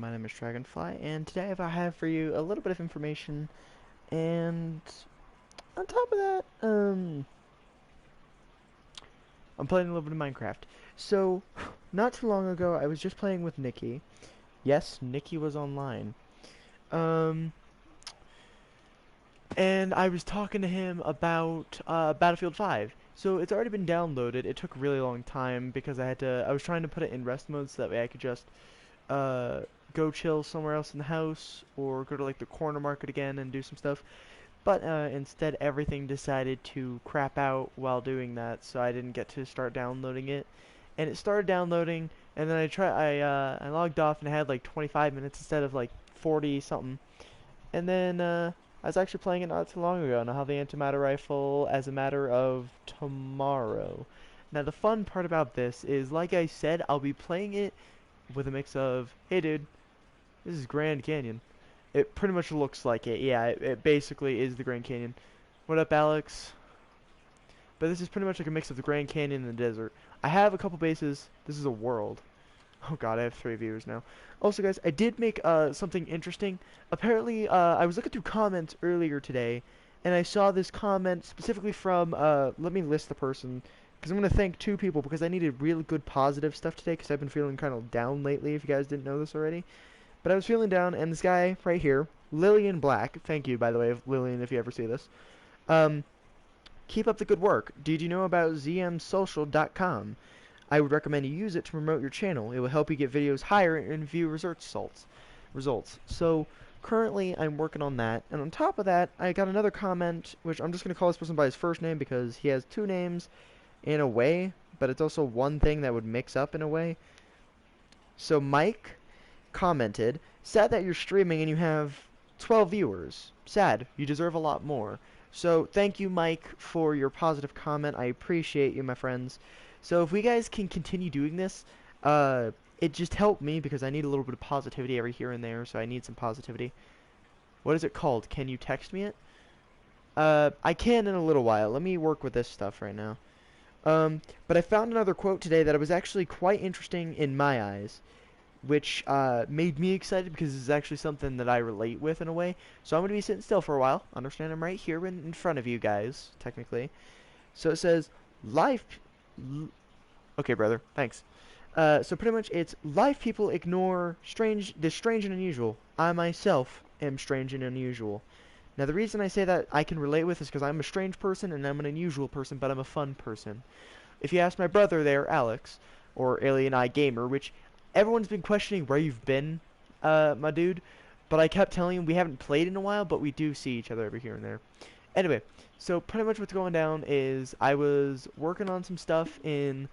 my name is Dragonfly, and today I have for you a little bit of information, and on top of that, I'm playing a little bit of Minecraft. So, not too long ago, I was just playing with Nikki. Yes, Nikki was online. Um, and I was talking to him about Battlefield 5. So it's already been downloaded. It took a really long time because I was trying to put it in rest mode so that way I could just uh, go chill somewhere else in the house or go to like the corner market again and do some stuff. But instead, everything decided to crap out while doing that, so I didn't get to start downloading it. And it started downloading, and then I logged off and I had like 25 minutes instead of like 40 something. And then I was actually playing it not too long ago, and I'll have the antimatter rifle as a matter of tomorrow. Now the fun part about this is, like I said, I'll be playing it with a mix of, hey dude, this is Grand Canyon. It pretty much looks like it. Yeah, it basically is the Grand Canyon. What up, Alex? But this is pretty much like a mix of the Grand Canyon and the desert. I have a couple bases. This is a world. Oh god, I have 3 viewers now. Also, guys, I did make something interesting. Apparently, I was looking through comments earlier today, and I saw this comment specifically from, let me list the person, because I'm going to thank 2 people, because I needed really good positive stuff today, because I've been feeling kind of down lately, if you guys didn't know this already. But I was feeling down, and this guy right here, Lillian Black, thank you, by the way, Lillian, if you ever see this. Um, Keep up the good work. Did you know about zmsocial.com? I would recommend you use it to promote your channel. It will help you get videos higher and view results. So currently I'm working on that, and on top of that, I got another comment, which I'm just going to call this person by his first name because he has 2 names in a way, but it's also one thing that would mix up in a way. So Mike commented, sad that you're streaming and you have 12 viewers. Sad. You deserve a lot more. So thank you, Mike, for your positive comment. I appreciate you, my friends. So if we guys can continue doing this, it just helped me because I need a little bit of positivity every here and there, so I need some positivity. What is it called? Can you text me it? I can in a little while. Let me work with this stuff right now. But I found another quote today that was actually quite interesting in my eyes, which made me excited because this is actually something that I relate with in a way. So I'm going to be sitting still for a while. Understand I'm right here in front of you guys, technically. So it says, life... Okay, brother, thanks. So pretty much it's, life people ignore the strange and unusual. I myself am strange and unusual. Now the reason I say that I can relate with is because I'm a strange person and I'm an unusual person, but I'm a fun person. If you ask my brother there, Alex, or Alien Eye Gamer, which everyone's been questioning where you've been, my dude, but I kept telling him we haven't played in a while, but we do see each other every here and there. Anyway, so pretty much what's going down is I was working on some stuff in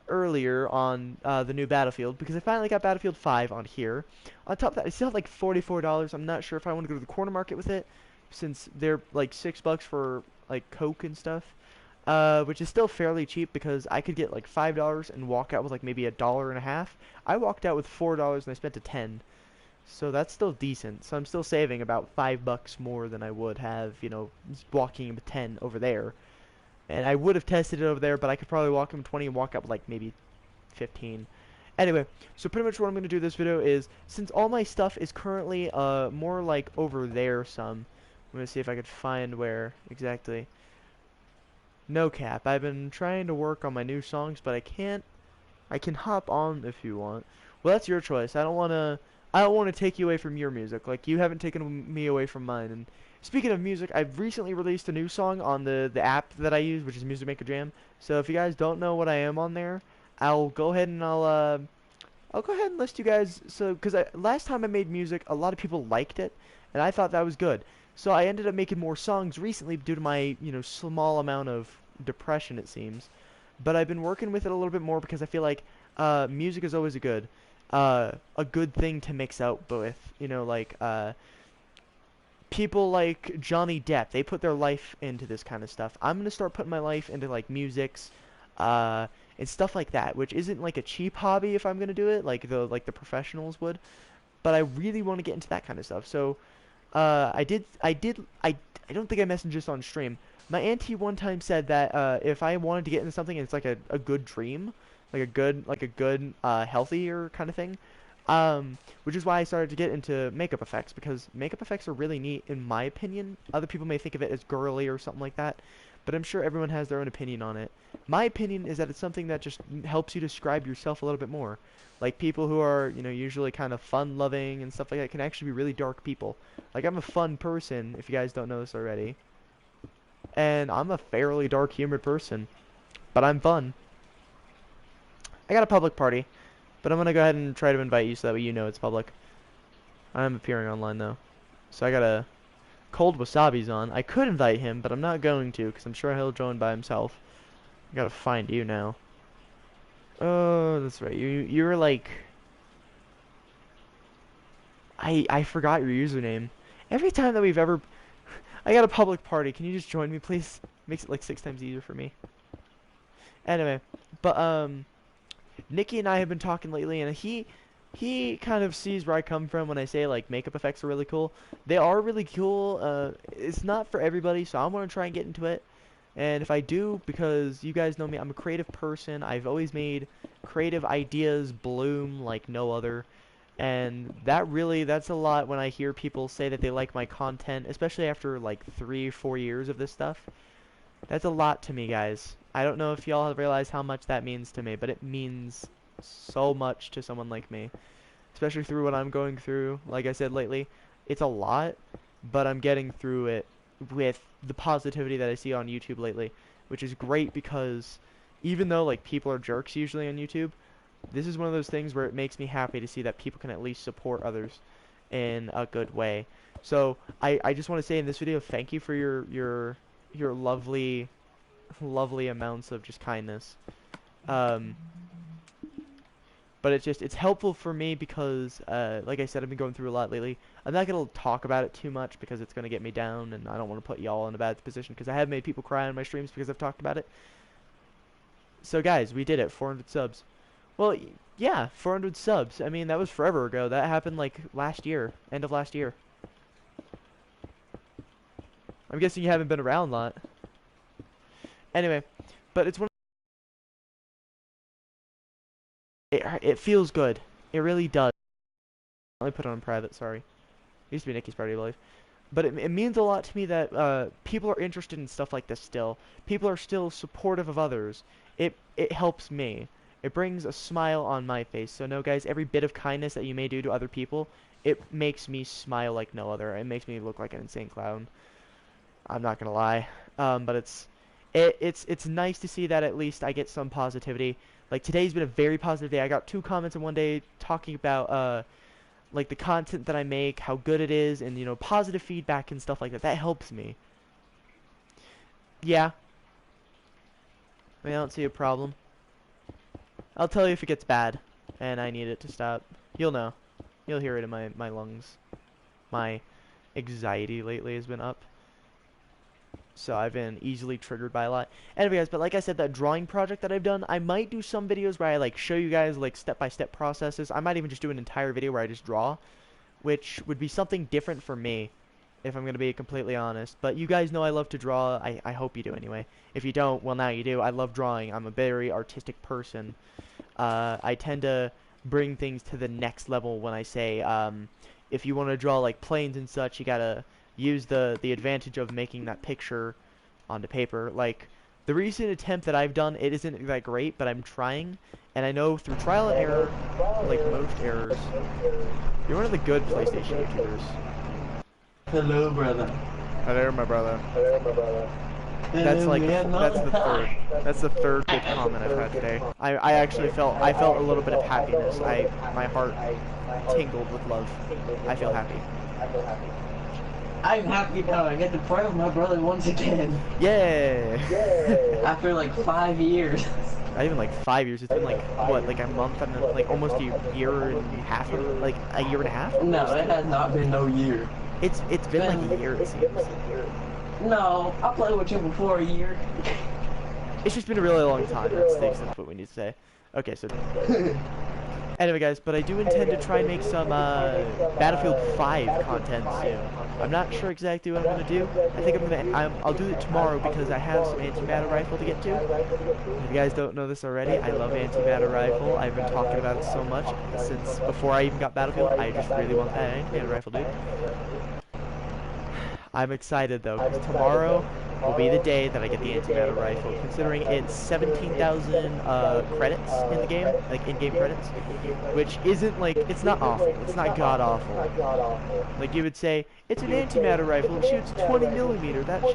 earlier on the new Battlefield because I finally got Battlefield 5 on here. On top of that, I still have like $44. I'm not sure if I want to go to the corner market with it since they're like $6 for like Coke and stuff. Which is still fairly cheap because I could get like $5 and walk out with like maybe $1.50. I walked out with $4 and I spent a 10, so that's still decent. So I'm still saving about $5 more than I would have, you know, walking with 10 over there. And I would have tested it over there, but I could probably walk him 20 and walk out with like maybe 15. Anyway, so pretty much what I'm going to do this video is, since all my stuff is currently more like over there some, I'm going to see if I could find where exactly. No cap. I've been trying to work on my new songs, but I can't. I can hop on if you want. Well, that's your choice. I don't want to. I don't want to take you away from your music. Like you haven't taken me away from mine. And speaking of music, I've recently released a new song on the app that I use, which is Music Maker Jam. So if you guys don't know what I am on there, I'll go ahead and I'll go ahead and list you guys. So because last time I made music, a lot of people liked it, and I thought that was good. So I ended up making more songs recently due to my, you know, small amount of depression, it seems. But I've been working with it a little bit more because I feel like music is always a good thing to mix out with. You know, like people like Johnny Depp, they put their life into this kind of stuff. I'm gonna start putting my life into like musics, and stuff like that, which isn't like a cheap hobby if I'm gonna do it like the professionals would. But I really want to get into that kind of stuff. So I don't think I messaged this on stream. My auntie one time said that if I wanted to get into something, and it's like a good dream, like a good healthier kind of thing. Which is why I started to get into makeup effects, because makeup effects are really neat in my opinion. Other people may think of it as girly or something like that, but I'm sure everyone has their own opinion on it. My opinion is that it's something that just helps you describe yourself a little bit more. Like people who are, usually kind of fun-loving and stuff like that can actually be really dark people. Like I'm a fun person, if you guys don't know this already, and I'm a fairly dark-humored person, but I'm fun. I got a public party, but I'm gonna go ahead and try to invite you so that way you know it's public. I'm appearing online though, so I got a cold wasabi's on. I could invite him, but I'm not going to because I'm sure he'll join by himself. I gotta find you now. Oh, that's right. You're like I forgot your username. Every time that we've ever I got a public party. Can you just join me, please? Makes it like 6 times easier for me. Anyway, but Nikki and I have been talking lately, and he kind of sees where I come from when I say like makeup effects are really cool. They are really cool. It's not for everybody, so I'm gonna try and get into it. And if I do, because you guys know me, I'm a creative person. I've always made creative ideas bloom like no other. And that's a lot when I hear people say that they like my content, especially after like 3 or 4 years of this stuff. That's a lot to me, guys. I don't know if y'all have realized how much that means to me, but it means so much to someone like me, especially through what I'm going through. Like I said lately, it's a lot, but I'm getting through it with the positivity that I see on YouTube lately, which is great because even though like people are jerks usually on YouTube, this is one of those things where it makes me happy to see that people can at least support others in a good way. So I just want to say in this video, thank you for your lovely amounts of just kindness. Um, but it's helpful for me because like I said, I've been going through a lot lately. I'm not gonna talk about it too much because it's gonna get me down, and I don't want to put y'all in a bad position because I have made people cry on my streams because I've talked about it. So guys, we did it, 400 subs. Well, yeah, 400 subs. I mean, that was forever ago. That happened like last year, end of last year. I'm guessing you haven't been around a lot. Anyway, but it's one. It feels good. It really does. Let me put it on private. Sorry. It used to be Nikki's party, I believe. But it means a lot to me that people are interested in stuff like this still. People are still supportive of others. It helps me. It brings a smile on my face. So no, guys, every bit of kindness that you may do to other people, it makes me smile like no other. It makes me look like an insane clown. I'm not gonna lie. But it's nice to see that at least I get some positivity. Like today's been a very positive day. I got 2 comments in one day talking about like the content that I make, how good it is, and positive feedback and stuff like that. That helps me. Yeah. I mean, I don't see a problem. I'll tell you if it gets bad and I need it to stop. You'll know. You'll hear it in my lungs. My anxiety lately has been up. So I've been easily triggered by a lot. Anyway, guys, but like I said, that drawing project that I've done, I might do some videos where I like show you guys like step-by-step processes. I might even just do an entire video where I just draw, which would be something different for me, if I'm going to be completely honest. But you guys know I love to draw. I hope you do anyway. If you don't, well, now you do. I love drawing. I'm a very artistic person. I tend to bring things to the next level when I say, if you want to draw like planes and such, you gotta use the advantage of making that picture onto paper. Like the recent attempt that I've done, it isn't that great, but I'm trying, and I know through trial and error, like most errors, you're one of the good PlayStation YouTubers. Hello, brother. Hello, my brother. Hello, my brother. That's the third good comment I've had today. I actually felt a little bit of happiness. My heart tingled with love. I feel happy. I'm happy now. I get to play with my brother once again. Yeah. After like 5 years. Not even like 5 years. It's been like what, like a month and like almost a year and a half, like a year and a half. No, it has not been no year. It's been like a year, it seems. No, I played with you before a year. It's just been a really long time. That's the extent of what we need to say. Okay, so Anyway, guys, but I do intend to try and make some Battlefield 5 content soon. I'm not sure exactly what I'm gonna do. I think I'll do it tomorrow because I have some antimatter rifle to get to. If you guys don't know this already, I love antimatter rifle. I've been talking about it so much since before I even got Battlefield. I just really want that antimatter rifle, dude. I'm excited though, because tomorrow will be the day that I get the antimatter rifle, considering it's 17,000 credits in the game, like in-game credits, which isn't like, it's not awful, it's not god-awful. Like you would say, it's an antimatter rifle, it shoots 20 millimeter, that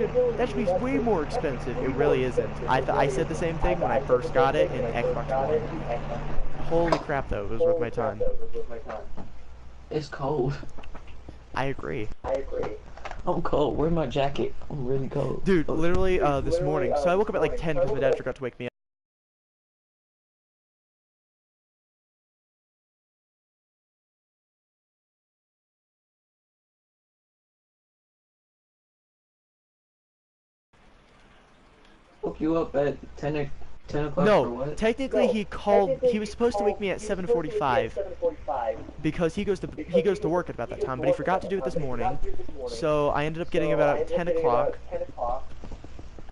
should be way more expensive. It really isn't. I said the same thing when I first got it in Xbox One. Holy crap though, it was worth my time. It's cold. I agree. I'm cold. Where's my jacket? I'm really cold. Dude, literally this morning, so I woke up at like 10 because my dad forgot to wake me up. Woke you up at 10 o'clock for No, what? technically he was supposed to wake me at 7:45 because he goes to work at about that time, but he forgot to do it this morning. So I ended up getting about 10 o'clock.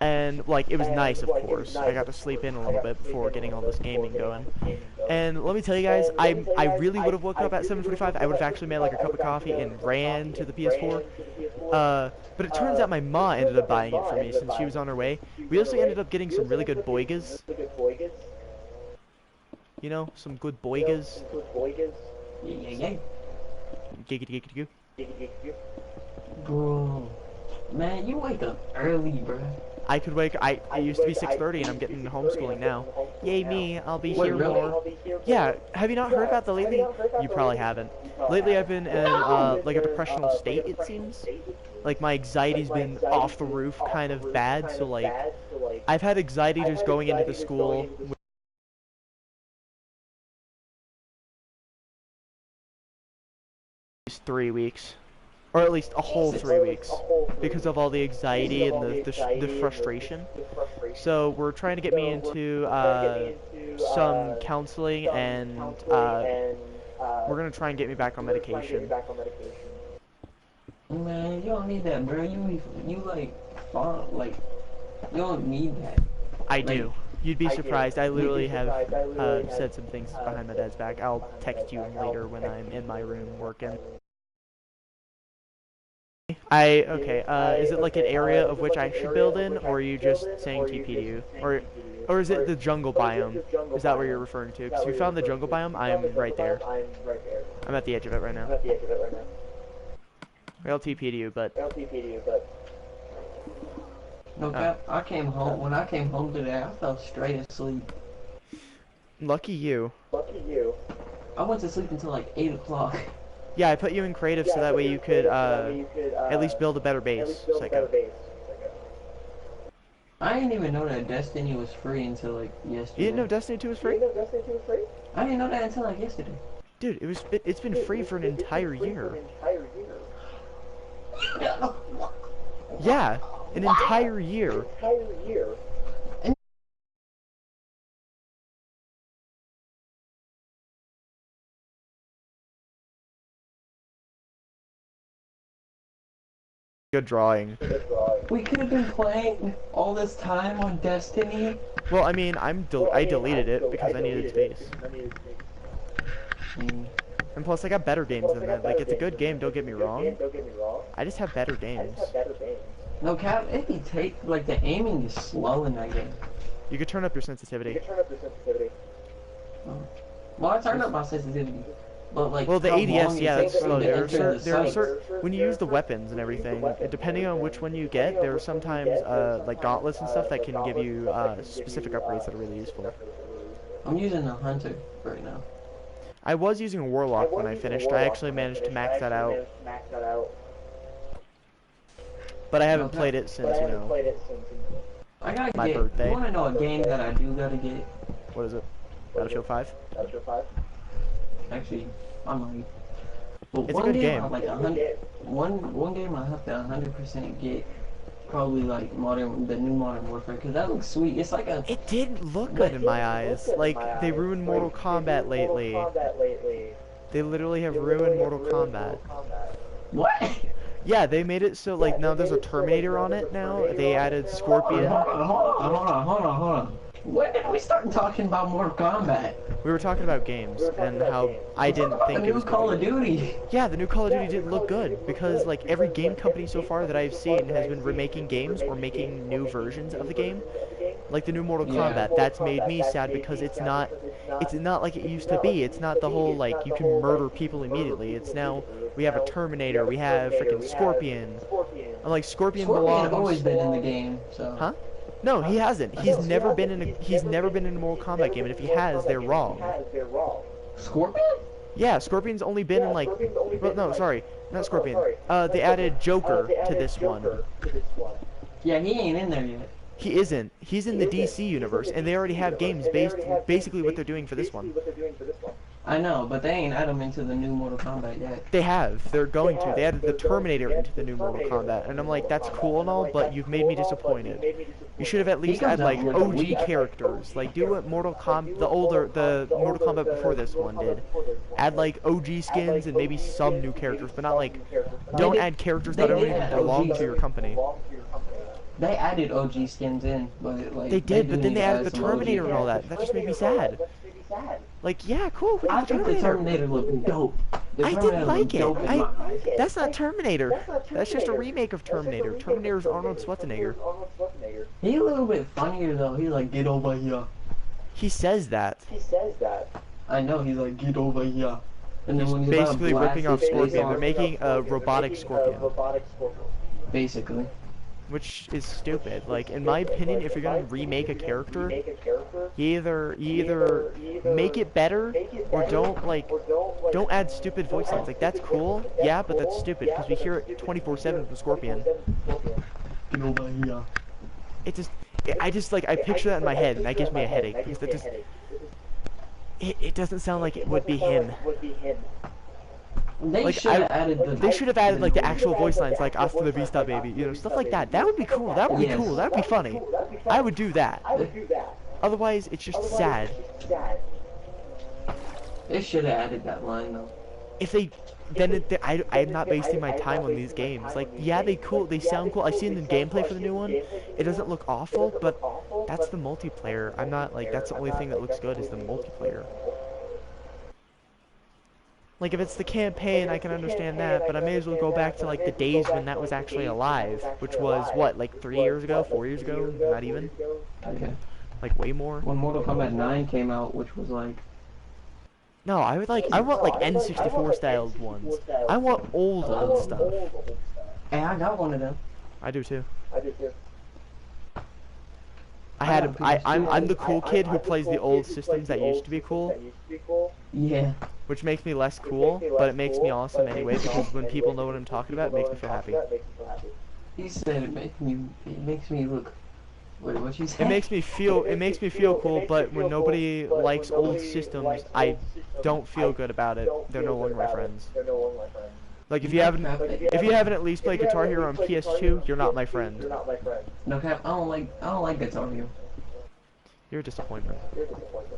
And, like, it was nice, of course. I got to sleep in a little bit before getting all this gaming going. And let me tell you guys, I really would have woken up at 7:45. I would have actually made, like, a cup of coffee and ran to the PS4. But it turns out my ma ended up buying it for me since she was on her way. We also ended up getting some really good boigas. You know, some good boigas. Yeah. Giggity giggity. Bro. Man, you wake up early, bro. I could wake. I used to be 6:30, and I'm getting homeschooling now. Yay me! I'll be here really? more. Yeah. Have you not heard about the lately? You probably haven't. Lately, I've been in like a depressional state. It seems. Like my anxiety's been off the roof, kind of bad. So like, I've had anxiety just going into the school. 3 weeks. Or at least a whole 3 weeks, because of all the anxiety and the frustration. So we're trying to get me into some counseling, and we're gonna try and get me back on medication. Man, you don't need that, bro. You like, like, you don't need that. I do. You'd be surprised. I literally have said some things behind my dad's back. I'll text you later when I'm in my room working. Okay, is it like an area of which I should build in, or are you just saying TPU? Or is it the jungle biome? Is that what you're referring to? Because if you found the jungle biome, I'm right there. I'm at the edge of it right now. I'll TP to you, but... No cap, I came home, when I came home today, I fell straight asleep. Lucky you. I went to sleep until like 8 o'clock. Yeah, I put you in creative so that way you could at least build a better base, Psycho. I didn't even know that Destiny was free until like yesterday. You didn't know Destiny 2 was free? I didn't know that until like yesterday. Dude, it's been free for an entire year. Yeah, an entire year. Good drawing. We could have been playing all this time on Destiny. Well, I mean, I deleted it because I needed space. And plus, I got better games than that. Like, it's a good game, don't get me wrong. I just have better games. No cap, like the aiming is slow in that game. You could turn up your sensitivity. Oh. Well, I turned up my sensitivity. But like, well, the ADS, yeah, that's slow. There are certain, when you use the weapons and everything, depending on which one you get, there are sometimes like gauntlets and stuff that can give you specific upgrades that are really useful. I'm using the hunter right now. I was using a warlock when I finished. I actually managed to max that out. But I haven't played it since, you know, I gotta my birthday. You wanna know a game that I do gotta get? What is it? Battlefield 5? Actually, I might. But It's a good game. Like one game I have to 100% get probably like the new Modern Warfare, because that looks sweet. It's like a, It didn't look good in my eyes. Like, they ruined Mortal Kombat lately. They literally have ruined Mortal Kombat. what? Yeah, they made it so, like, now there's a Terminator on it now. They added Scorpion. Hold on. When did we start talking about Mortal Kombat? We were talking about games and how I didn't The think it new was Call good. of Duty. Yeah, the new Call of Duty didn't look good because, like, every game company so far that I've seen has been remaking games or making new versions of the game. Like the new Mortal Yeah. Kombat, that's made me sad because it's not like it used to be. It's not the whole, like, you can murder people immediately. It's now we have a Terminator, we have freaking Scorpion. I'm like, Scorpion Scorpion have always belongs. been in the game, so. Huh? No, he hasn't. He's never been in a Mortal Kombat game, and if he has, they're wrong. Scorpion? Yeah, Scorpion's only been in, like, well, no, sorry, not Scorpion. They added Joker to this one. Yeah, he ain't in there yet. He isn't. He's in the DC universe, and they already have games based basically what they're doing for this one. I know, but they ain't add him into the new Mortal Kombat yet. They have. They're going to. They added the Terminator into the new Mortal Kombat, and I'm like, that's cool and all, but you've made me disappointed. You should have at least had like OG characters, like do what the Mortal Kombat before this one did. Add like OG skins and maybe some new characters, but not like, don't add characters that don't even belong to your company. They added OG skins in, but like They did, but then they added the some OG Terminator and all that. That just made me sad. Like, yeah, cool. We I got the think the Terminator. Terminator looked dope. The I Terminator didn't like looked it. dope in my eyes. That's not Terminator. That's just a remake of Terminator. Terminator's Arnold Schwarzenegger. He a little bit funnier though. He's like, get over here. He says that. I know. He's like, get over here. And then He's when he's about to basically blast ripping off his face Scorpion. off- They're making a robotic Scorpion, Basically. which is stupid. Like, in my opinion, if you're gonna remake a character, you either make it better or don't add stupid voice lines. Like, that's cool, yeah, but that's stupid because we hear it 24/7 from Scorpion. Get over here. I picture that in my head, and that gives me a headache because it doesn't sound like it would be him. They Like, should have added the. They should have added like the actual voice lines, like "Hasta la vista, baby," you know, stuff like that. That would be cool. That would be Yes. cool. That would be funny. I would do that. Otherwise, it's just sad. They should have added that line though. If they, then I'm not wasting my time on these games. Like, yeah, they sound cool. I've seen the gameplay for the new one. It doesn't look awful, but that's the multiplayer. I'm not like that's the only thing that looks good is the multiplayer. Like, if it's the campaign, I can understand that, but I may as well go back to, like, the days when that was actually alive, which was, what, like 3 years ago, 4 years ago? Not even? Okay. Like, way more? When Mortal Kombat 9 came out, which was like. No, I want, like, N64 styled ones. I want old stuff. Hey, I got one of them. I do too. I'm the cool kid who plays the old systems that used to be cool, Yeah. which makes me less cool, but it makes me awesome anyway, because when people know what I'm talking about, it makes me feel happy. He said it makes me look. Wait, what you say? It makes me feel cool, but when nobody likes old systems, I don't feel good about it. They're no longer my friends. Like, if you haven't at least played Guitar Hero on PS2, you're not my friend. No cap. I don't like Guitar Hero. You're a disappointment.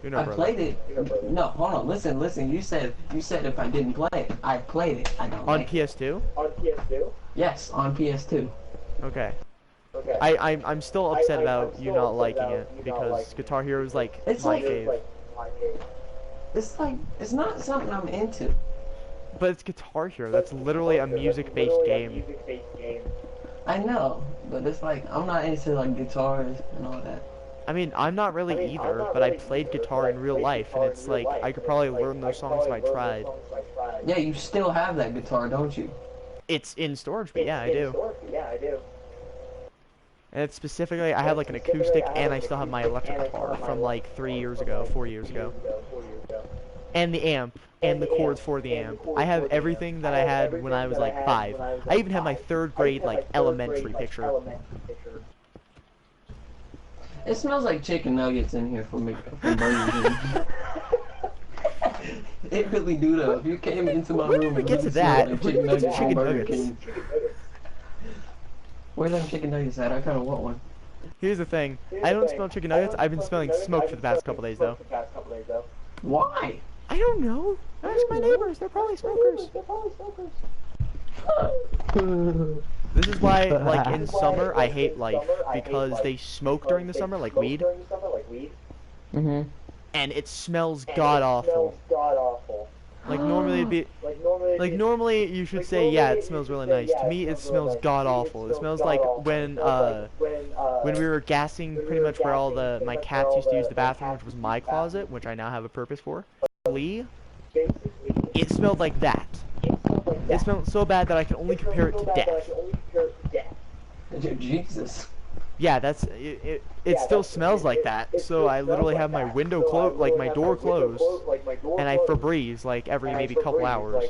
You're no I brother. played it. No, hold on. Listen. You said if I didn't play it, I played it. I don't On like it. PS2? Yes, on PS2. Okay. I'm still upset about you not liking it because Guitar Hero is like It's my like- fave. It's not something I'm into. But it's Guitar Hero. That's literally a music-based game. I know, but it's like I'm not into like guitars and all that. I mean, I'm not really either, but I played guitar in real life, and it's like I could probably learn those songs if I tried. Yeah, you still have that guitar, don't you? It's in storage, but yeah, I do. And it's specifically, I have like an acoustic, and I still have my electric guitar from like 3 years ago, 4 years ago. And the amp, and the chords for the amp. I have everything that I had when I was like 5. I even have my 3rd grade, like, elementary picture. It smells like chicken nuggets in here from Burger King. It really do though. If you came into my When room did we and get you to smelled that? like When chicken did we get to nuggets from chicken Burger nuggets? King. Where them chicken nuggets at? I kind of want one. Here's the thing. I don't smell chicken nuggets. I've been smelling smoke for the past couple days, though. Why? I don't know. Ask my neighbors. They're probably smokers. This is why, like, in summer, I hate life. Because they smoke during the summer, like weed. Mm-hmm. And it smells god-awful. Like, normally it'd be... Like, normally you should say, yeah, it smells really nice. To me, it smells god-awful. It smells like when we were gassing pretty much where all my cats used to use the bathroom, which was my closet, which I now have a purpose for. Lee, it smelled like that. It smelled so bad that I can only compare it to death. Jesus. Yeah, that's it still smells like that. So I literally have my window closed, like my door closed, and I Febreze like every maybe couple hours,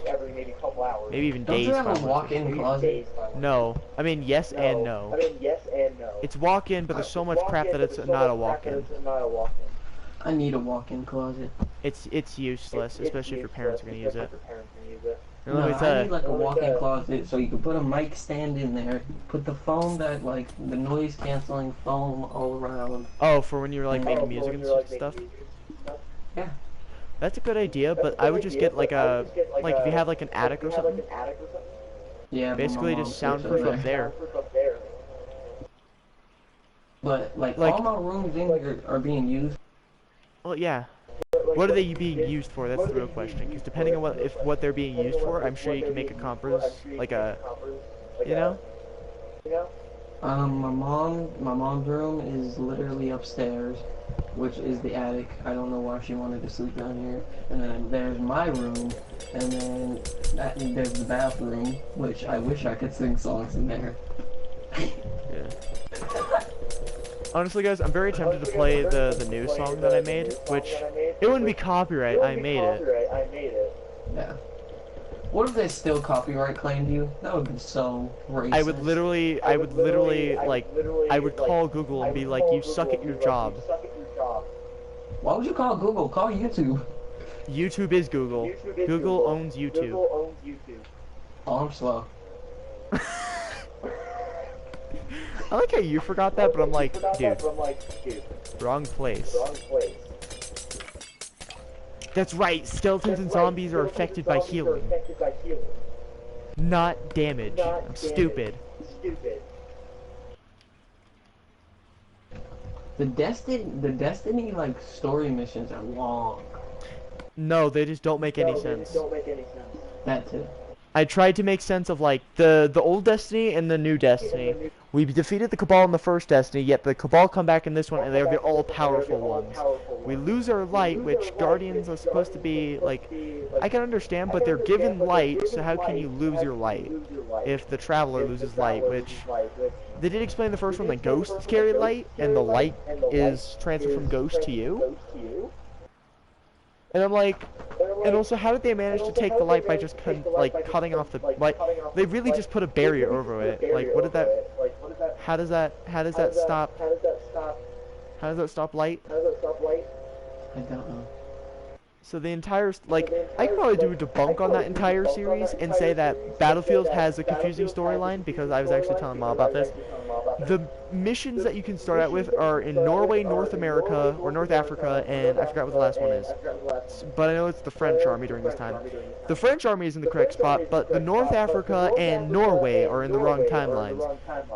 maybe even Don't days. you have a Probably. walk-in closet? No, I mean yes and no. It's walk-in, but there's so much crap that it's not a walk-in. I need a walk-in closet. It's useless, especially if your parents are gonna use it. And No, let me I tell need like a walk-in closet so you can put a mic stand in there, put the foam that like the noise canceling foam all around. oh, for when you're like making music and stuff. Yeah. That's a good idea, but I would just get like if you have like an attic or something, Yeah. basically just soundproof up there. But like Like- all my rooms in here are being used. Well, yeah. What are they being used for? That's the real question. Because depending on what they're being used for, I'm sure you can make a compromise, like a, you know. My mom's room is literally upstairs, which is the attic. I don't know why she wanted to sleep down here. And then there's my room, and then there's the bathroom, which I wish I could sing songs in there. Yeah. Honestly, guys, I'm very tempted to play the new song that I made, which it wouldn't be copyright. I made it. Yeah. What if they still copyright claimed you? That would be so racist. I would literally, like, I would call Google and be like, "You suck at your job." Why would you call Google? Call YouTube. YouTube is Google. Google owns YouTube. Oh, I'm slow. I like how you forgot that, but I'm like, dude, wrong place. That's right, skeletons and zombies are affected by healing, not damage. I'm stupid. The Destiny like story missions are long. No, they just don't make any sense. That too. I tried to make sense of like the old Destiny and the new Destiny. We defeated the Cabal in the first Destiny, yet the Cabal come back in this one and they're the all-powerful ones. We lose our light, which Guardians are supposed to be like. I can understand, but they're given light, so how can you lose your light if the Traveler loses light? Which they did explain in the first one that ghosts carry light, and the light is transferred from ghost to you. And I'm like, and also, how did they manage to take the light by just cutting off the light? They really just put a barrier over it. Like, what did that? How does that stop? How does that stop light? I don't know. So the entire, like, I could probably do a debunk on that entire series and say that Battlefield has a confusing storyline because I was actually telling Mom about this. The missions that you can start out with are in Norway, North America, or North Africa, and I forgot what the last one is. But I know it's the French army during this time. The French army is in the correct spot, but the North Africa and Norway are in the wrong timelines.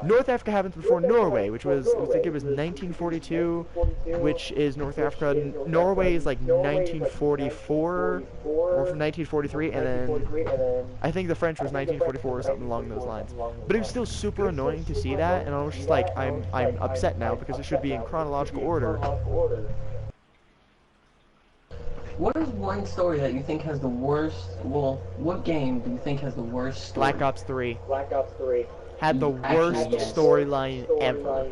North Africa happens before Norway, which was, I think it was 1942, which is North Africa. Norway is like 1944, or from 1943, and then I think the French was 1944 or something along those lines. But it was still super annoying to see that, and I was just like, I'm upset now because it should be in chronological order. What is one story that you think has the worst? Well, what game do you think has the worst story? Black Ops 3 had the worst storyline ever.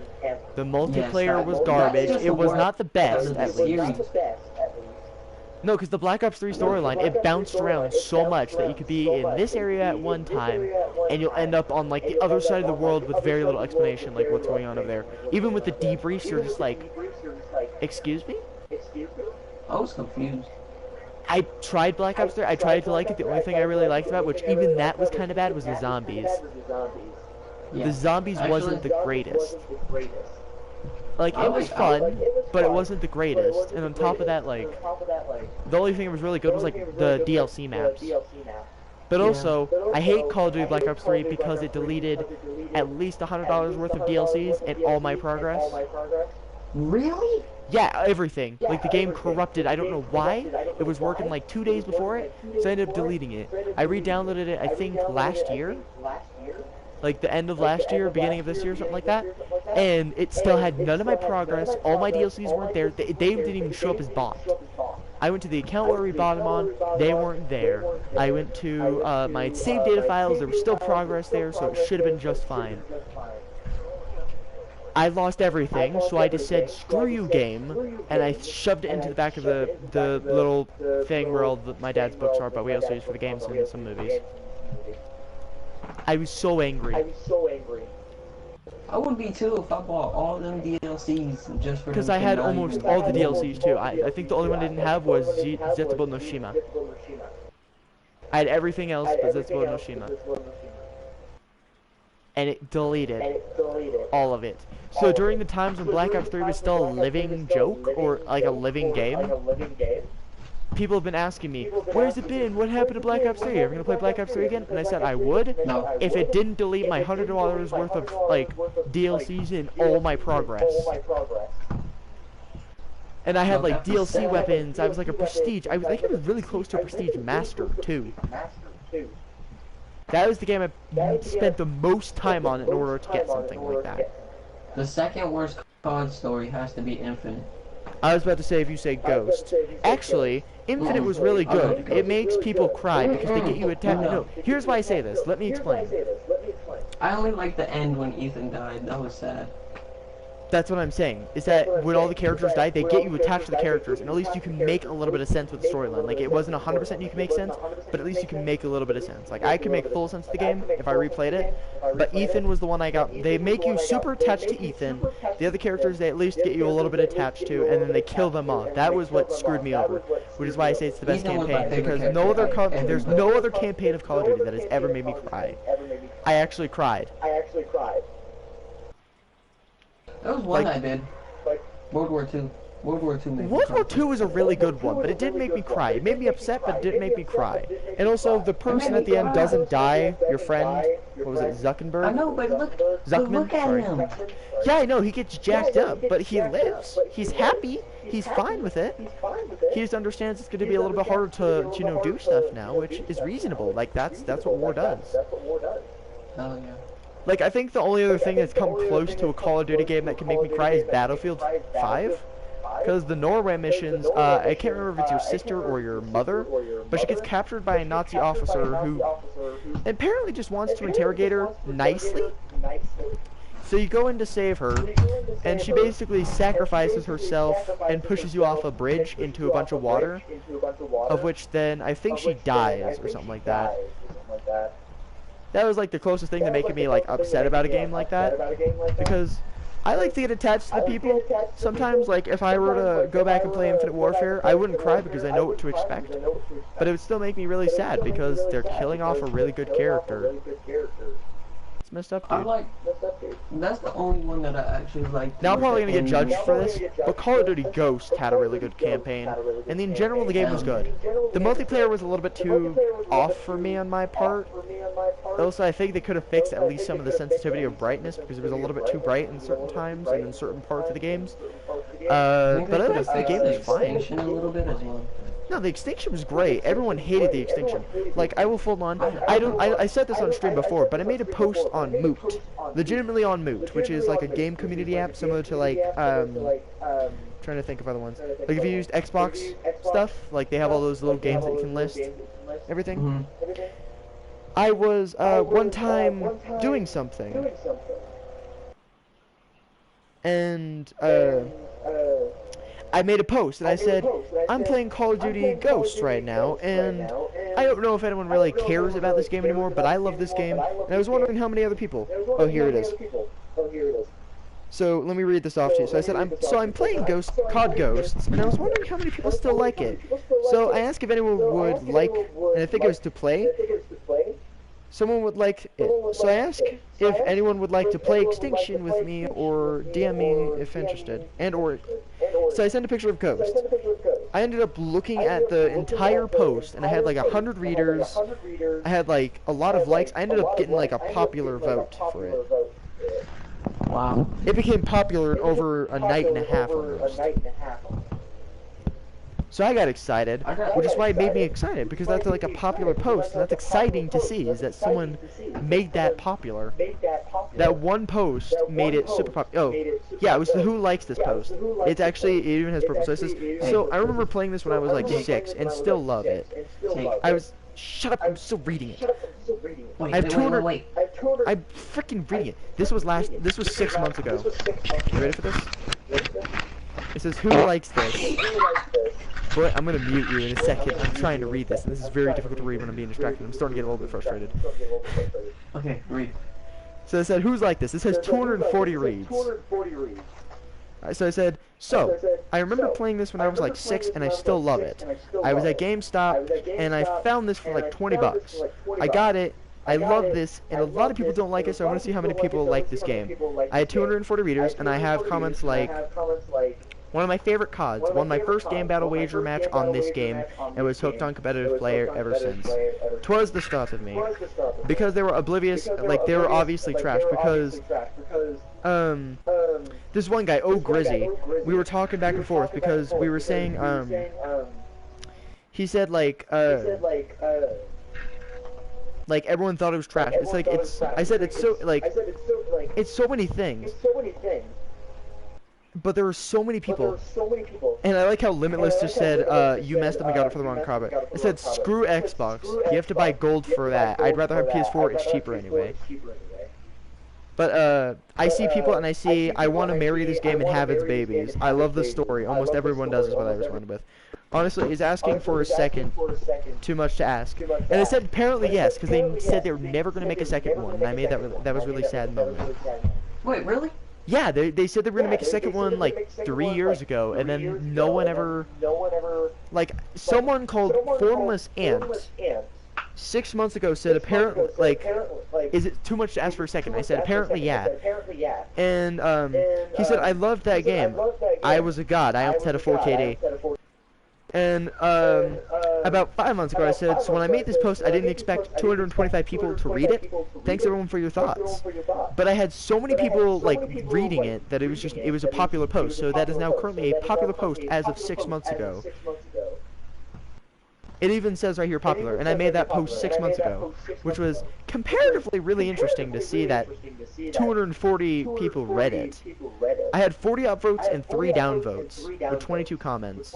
The multiplayer was garbage. It was not the best, at least. No, because the Black Ops 3 storyline, it bounced around so much that you could be in this area at one time, and you'll end up on, like, the other side of the world with very little explanation, like, what's going on over there. Even with the debriefs, you're just like, excuse me? I was confused. I tried Black Ops 3, I tried to like it, the only thing I really liked about it, which even that was kind of bad, was the zombies. The Yeah. zombies Actually, wasn't the greatest. Like, I it was like I like fun, but it wasn't the greatest. And on top of that, like, the only thing that was really good was, like, the DLC maps. But yeah. also, I hate Call of Duty Black Ops 3 because it deleted at least $100 worth of DLCs and all my progress. Really? Yeah, everything. Like, the game corrupted. I don't know why. It was working like 2 days before it, so I ended up deleting it. I re-downloaded it, I think, last year. Like, the end of last year, beginning of this year, something like that. And it still had none of my progress. All my DLCs weren't there. They didn't even show up as bought. I went to the account where we bought them on. They weren't there. I went to my save data files. There was still progress there, so it should have been just fine. I lost everything, so I just said, screw you, game, and I shoved it into the back of the little thing where all my dad's books are, but we also use for the games and some movies. I was so angry. I would be too if I bought all them DLCs just for them Because to I had not almost even- all the DLCs, too. I think the only one I didn't have was Zetsubo no Shima. I had everything else but Zetsubo no Shima. And it deleted all of it. So during the times when Black Ops 3 was still a living joke, or like a living game, people have been asking me, where's it been? What happened to Black Ops 3? Are we gonna play Black Ops 3 again? And I said I would, No. if it didn't delete my $100 worth of, like, DLCs and all my progress. And I had, like, DLC weapons. I was like a prestige. I think I was really close to a prestige master, too. That was the game I spent the most time on in order to get something like that. The second worst COD story has to be Infinite. I was about to say, if you say Ghost. Actually, Infinite was really good. It makes people cry because they get you attacked. No, here's why I say this. Let me explain. I only liked the end when Ethan died. That was sad. That's what I'm saying, is that when all the characters die, they get you attached to the characters, and at least you can make a little bit of sense with the storyline. Like, it wasn't 100% you can make sense, but at least you can make a little bit of sense. Like, I could make full sense of the game if I replayed it, but Ethan was the one I got. They make you super attached to Ethan. The other characters, they at least get you a little bit attached to, and then they kill them off. That was what screwed me over, which is why I say it's the best campaign, because there's no other campaign of Call of Duty that has ever made me cry. I actually cried. There was one I did. World War II. World War II made me World cry. War II was a really good one, but it did make me cry. It made me upset, but it didn't make me cry. And also, the person at the end doesn't die. Your friend, what was it, Zuckerberg? I know, but look Zuckman? at Sorry. him. Yeah, I know, he gets jacked up, but he lives. He's happy. He's fine with it. He just understands it's going to be a little bit harder to you know, do stuff now, which is reasonable. Like, that's what war does. Oh yeah. Like, I think the only other thing that's come close to a Call of Duty game that can make me cry is Battlefield 5. Because the Norway missions, I can't remember if it's your sister or your mother, but she gets captured by a Nazi officer who apparently just wants to interrogate her nicely. So you go in to save her, and she basically sacrifices herself and pushes you off a bridge into a bunch of water, of which then I think she dies or something like that. That was like the closest thing to making me like upset about a game like that, because I like to get attached to the people. Sometimes, like, if I were to go back and play Infinite Warfare, I wouldn't cry because I know what to expect, but it would still make me really sad because they're killing off a really good character. It's messed up, I dude. like. That's the only one that I actually like. Now I'm probably gonna get judged for this, but Call of Duty Ghost had a really good campaign, and in general the game was good. The multiplayer was a little bit too off for me on my part. Also, I think they could have fixed at least some of the sensitivity of brightness because it was a little bit too bright in certain times and in certain parts of the games. But other than that, the game was fine. A little bit as well. No, the extinction was great. Everyone hated the extinction. Like, I will full on. I said this on stream before, but I made a post on Moot, legitimately on Moot, which is like a game community app similar to like trying to think of other ones. Like if you used Xbox stuff, like they have all those little games that you can list, everything. Mm-hmm. I was one time doing something, and I made a post and I said, I'm playing Call of Duty Ghosts right now, and I don't know if anyone really cares about this game anymore, but I love this game, and I was wondering how many other people. Oh, here it is. So let me read this off to you. So I said, I'm playing COD Ghosts, and I was wondering how many people still like it. So I asked if anyone would like, and I think it was to play. someone would like it. So I asked if anyone would like to play Extinction with me or DM me if interested, and or so I sent a picture of Ghost. I ended up looking at the entire post, and I had like 100 readers. I had like a lot of likes. I ended up getting like a popular vote for it. Wow. It became popular in over a night and a half almost. So I got excited, which is why it made me excited, because that's like a popular post, and that's exciting to see, is that someone made that popular. That one post made it super popular. Oh, yeah, it was the Who Likes This post. It's actually, it even has purple. So it says, so I remember playing this when I was like 6, and still love it. I was, shut up, I'm still reading it. I have 200, I'm freaking reading it. This was 6 months ago. You ready for this? It says, who likes this? But I'm gonna mute you in a second. I'm trying to read this, and this is very difficult to read when I'm being distracted. I'm starting to get a little bit frustrated. Okay, read. So I said, who's like this? This has 240 reads. So I said, so, I remember playing this when I was like 6, and I still love it. I was at GameStop, and I found this for like 20 bucks. I got it. I love this, and a lot of people don't like it, so I want to see how many people like this game. I had 240 readers, and I have comments like, one of my favorite CODs, won my first game battle wager match on this game, and was hooked on competitive player ever since. 'Twas the start of me. Because they were oblivious, like, they were obviously trash, because, this one guy, Grizzy, we were talking back and forth, because we were saying, he said, like, everyone thought it was trash. It's like, I said, it's so, like, it's so many things. But there were so many people. And I like how Limitless just said, you messed up and got it for the wrong card. It said, screw Xbox. You have to buy gold for that. I'd rather have PS4. It's cheaper anyway. But, I see people and I want to marry this game and have its babies. I love the story. Almost everyone does is what I responded with. Honestly, is asking for a second too much to ask? And I said apparently yes, because they said they were never going to make a second one. And I made that was really sad moment. Wait, really? Yeah, they said they were gonna make a second one like 3 years ago, and then no one ever. Like someone called Formless Ant 6 months ago said apparently like, is it too much to ask for a second? I said apparently yeah. And he said I loved that game. I was a god. I almost had a 4KD. And about 5 months ago I said, so when I made this post I didn't expect 225 people to read it. Thanks everyone for your thoughts. But I had so many people like reading it that it was a popular post. So that is now currently a popular post as of 6 months ago. It even says right here popular, and I made that post 6 months ago, which was comparatively really interesting to see that 240 people read it. I had 40 upvotes and 3 downvotes with 22 comments.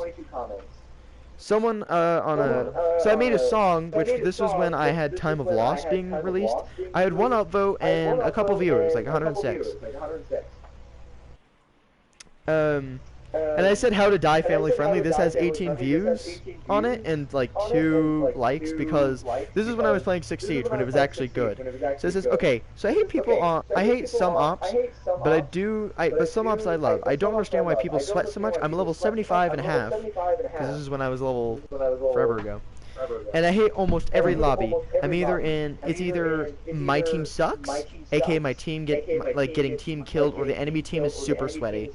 Someone so I made a song, which this was when I had Time of Loss being released. I had 1 upvote and a couple viewers, like 106. And I said how to die family friendly. This has 18 views on it and like 2 likes, because this is when I was playing 6 Siege when it was actually good. So it says, okay, so I hate some ops, but but some ops I love. I don't understand why people sweat so much. I'm level 75 and a half, because this is when I was level forever ago. And I hate almost every lobby. It's either my team sucks, aka my team getting team killed, or the enemy team is super sweaty.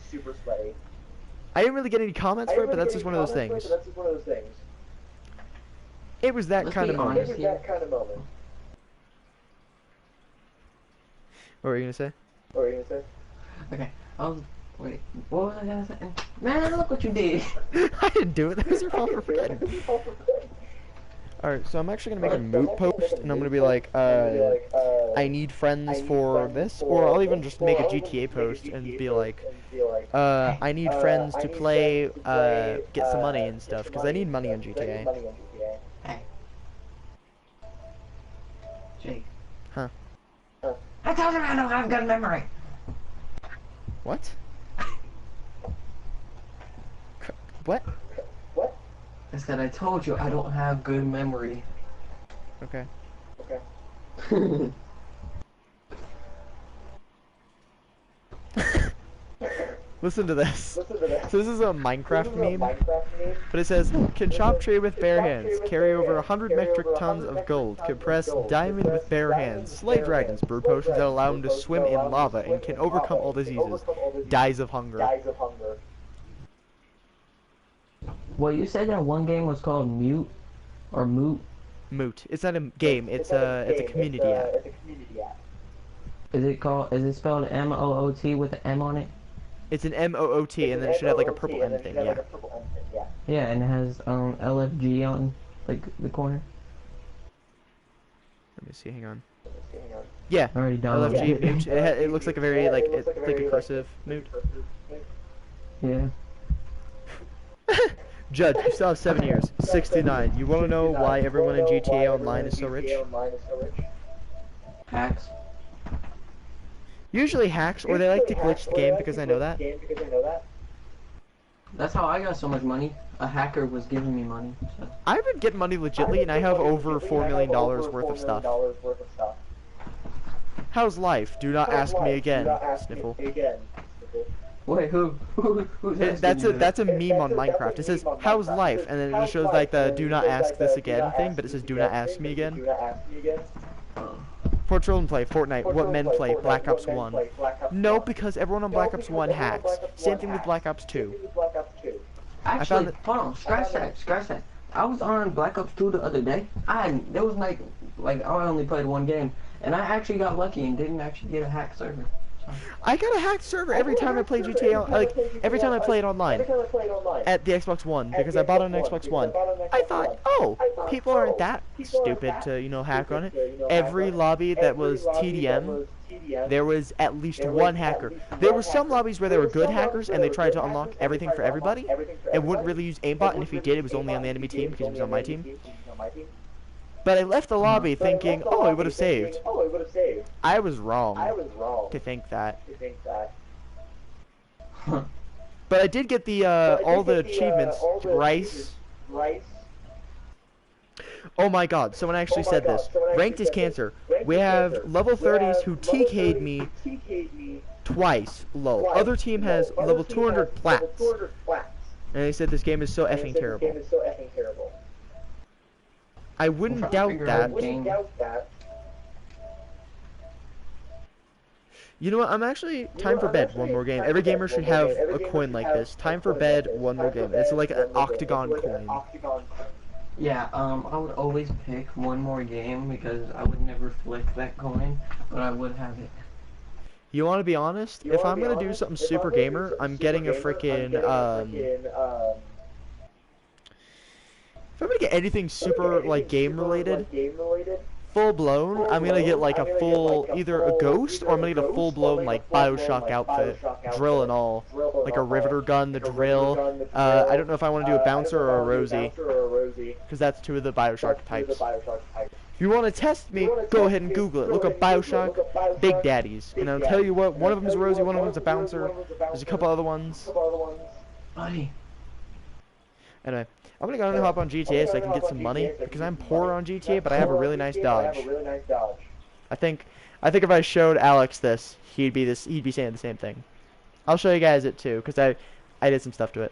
I didn't really get any comments for it, but that's just one of those things. It was that kind of moment. What were you gonna say? Okay, wait, what was I gonna say? Man, look what you did. I didn't do it. That was your fault for forgetting. Alright, so I'm actually gonna make a moot post, and I'm gonna be like, I need friends for this, or I'll even just make a GTA post and be like, I need friends to play, get some money and stuff, because I need money on GTA. Hey. Jake. Huh. I told him I don't have good memory. What? What? I said I told you I don't have good memory. Okay. Listen to this. So this is a Minecraft meme, Minecraft meme. but it says, can chop tree with bare hands, carry over 100 metric tons of gold, compress diamond with bare hands, slay dragons, brew potions that allow him to swim in lava, and can overcome all diseases, dies of hunger. Well, you said that one game was called Mute or Moot. Moot. It's not a game, it's a community app. Is it spelled M-O-O-T with an M on it? It's an M-O-O-T, and then it should have like a purple M thing, yeah. Yeah, and it has LFG on like the corner. Let me see, hang on. Yeah, I already downloaded LFG, it. Moot. It looks like a very, like, it's like a cursive Moot. Yeah. Judge, you still have 7 years. 69. You want to know why everyone in GTA Online is so rich? Hacks. Usually hacks, or they like to glitch the game because I know that. That's how I got so much money. A hacker was giving me money. So. I've been getting money legitly, and I have over $4 million worth of stuff. How's life? Do not ask me again, Sniffle. Wait, who's That's a meme on Minecraft. It says, how's life? And then it just shows like the do not ask this again thing, but it says do not ask me again. For children play Fortnite, what men play Black Ops 1. No, because everyone on Black Ops 1 hacks. Same thing with Black Ops 2. Actually, hold on, scratch that. I was on Black Ops 2 the other day. There was like I only played one game, and I actually got lucky and didn't actually get a hacked server. I got a hacked server every time I play GTA, like, every time I play it online at the Xbox One, because I bought it on Xbox One. I thought, oh, people aren't that stupid to, you know, hack on it. Every lobby that was TDM, there was at least one hacker. There were some lobbies where there were good hackers, and they tried to unlock everything for everybody, and wouldn't really use aimbot, and if he did, it was only on the enemy team, because he was on my team. But I left the lobby thinking, oh, it would have saved. I was wrong to think that. But I did get the all the achievements thrice. Oh my god, someone actually said this. Ranked is cancer. We have level 30s who TK'd me twice low. Other team has level 200 plats. And they said this game is so effing terrible. I wouldn't doubt that. You know what? I'm actually time for bed. One more game. Every gamer should have a coin like this. Time for bed. One more game. It's like an octagon coin. Yeah. I would always pick one more game because I would never flick that coin, but I would have it. You want to be honest? If I'm gonna do something super gamer, I'm getting a freaking If I'm gonna get anything super like game related, full blown, I'm gonna get like a full either a ghost or I'm gonna get a full blown like BioShock outfit, drill and all, like a riveter gun, the drill. I don't know if I want to do a bouncer or a Rosie, because that's two of the BioShock types. If you want to test me, go ahead and Google it. Look up BioShock Big Daddies, and I'll tell you what. One of them is a Rosie, one of them is a bouncer. There's a couple other ones. Buddy. Anyway. I'm gonna go and hop on GTA so I can get some money, because I'm poor on GTA, but I have a really nice dodge. I think if I showed Alex this, he'd be saying the same thing. I'll show you guys it too, because I did some stuff to it.